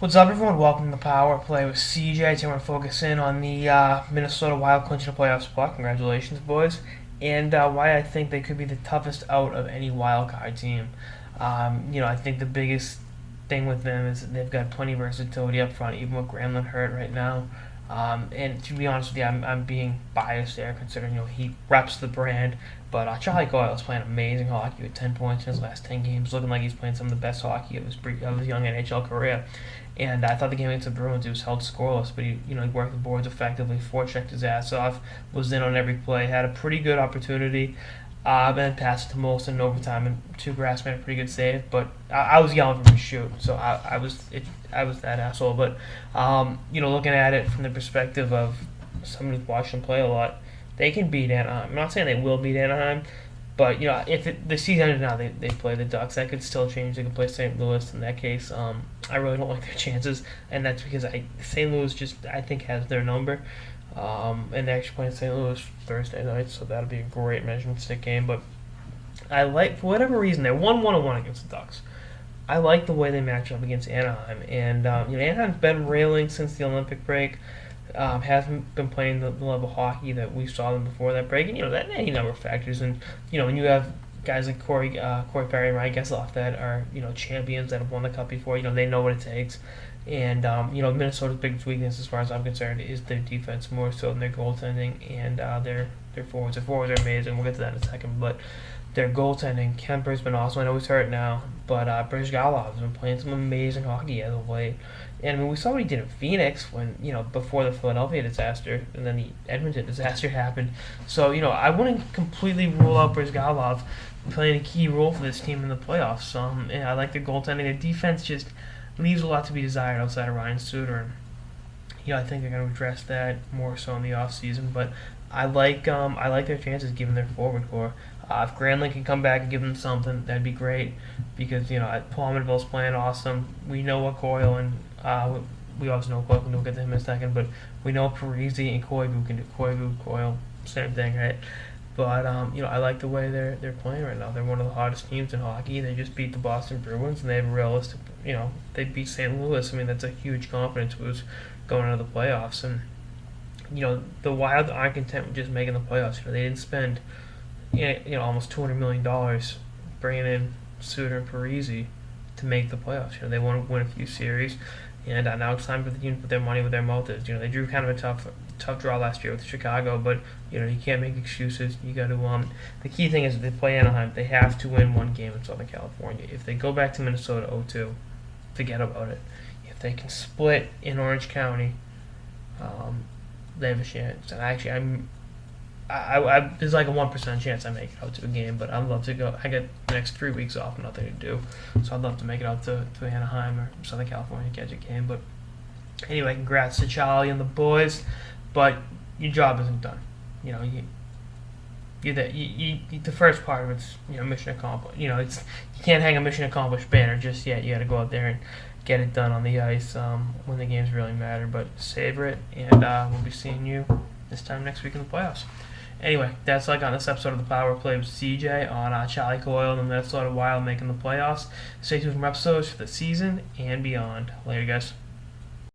What's up, everyone? Welcome to the Power Play with CJ. Today we're going to focus in on the Minnesota Wild clinching a playoff spot. Congratulations, boys. And why I think they could be the toughest out of any wild card team. I think the biggest thing with them is they've got plenty of versatility up front, even with Granlund hurt right now. And to be honest with you, I'm being biased there, considering he reps the brand. But Charlie Coyle is playing amazing hockey with 10 points in his last 10 games, looking like he's playing some of the best hockey of his young NHL career. And I thought the game against the Bruins, he was held scoreless, but he worked the boards effectively, forechecked his ass off, was in on every play, had a pretty good opportunity, and passed it to Molson in overtime, and Two Grass made a pretty good save. But I was yelling for him to shoot, so I was that asshole. But looking at it from the perspective of somebody who's watched them play a lot, they can beat Anaheim. I'm not saying they will beat Anaheim, but if the season ended now, they play the Ducks. That could still change. They could play St. Louis in that case. I really don't like their chances, and that's because St. Louis just I think has their number. And they're actually playing St. Louis Thursday night, so that'll be a great measuring stick game. But I like, for whatever reason, they're 1-1-1 against the Ducks. I like the way they match up against Anaheim, and Anaheim's been railing since the Olympic break. Hasn't been playing the level of hockey that we saw them before that break, and that any number of factors. And when you have guys like Corey Perry and Ryan Getzlaf that are champions that have won the cup before, they know what it takes. And Minnesota's biggest weakness, as far as I'm concerned, is their defense more so than their goaltending and their forwards. Their forwards are amazing. We'll get to that in a second, but their goaltending, Kemper's been awesome. I know he's hurt now, but Brizgalov's been playing some amazing hockey as of late. And we saw what he did in Phoenix when, before the Philadelphia disaster, and then the Edmonton disaster happened. So, I wouldn't completely rule out Brizgalov playing a key role for this team in the playoffs. And I like their goaltending. Their defense just leaves a lot to be desired outside of Ryan Suter. And, I think they're going to address that more so in the offseason. But I like their chances given their forward core. If Granlund can come back and give them something, that'd be great. Because Palmerville's playing awesome. We know what Coyle and we also know Coyle can do. We'll get to him in a second, but we know Parisi and Koivu can do. Koivu, Coyle, same thing, right? But I like the way they're playing right now. They're one of the hottest teams in hockey. They just beat the Boston Bruins, and they have a realistic. They beat St. Louis. I mean, that's a huge confidence boost going into the playoffs. And the Wild aren't content with just making the playoffs. They didn't spend almost $200 million bringing in Suter and Parisi to make the playoffs. They want to win a few series, and now it's time for the team to put their money where their mouth is. They drew kind of a tough draw last year with Chicago, but you can't make excuses. You got to the key thing is if they play Anaheim, they have to win one game in Southern California. If they go back to Minnesota 0-2, forget about it. If they can split in Orange County, they have a chance. And actually, there's like a 1% chance I make it out to a game, but I'd love to go. I get the next 3 weeks off, nothing to do, so I'd love to make it out to Anaheim or Southern California, catch a game. But anyway, congrats to Charlie and the boys, but your job isn't done. The first part of it's mission accomplished. You can't hang a mission accomplished banner just yet. You got to go out there and get it done on the ice when the games really matter. But savor it, and we'll be seeing you this time next week in the playoffs. Anyway, that's on this episode of the Power Play with CJ on Charlie Coyle and the Minnesota Wild making the playoffs. Stay tuned for more episodes for the season and beyond. Later, guys.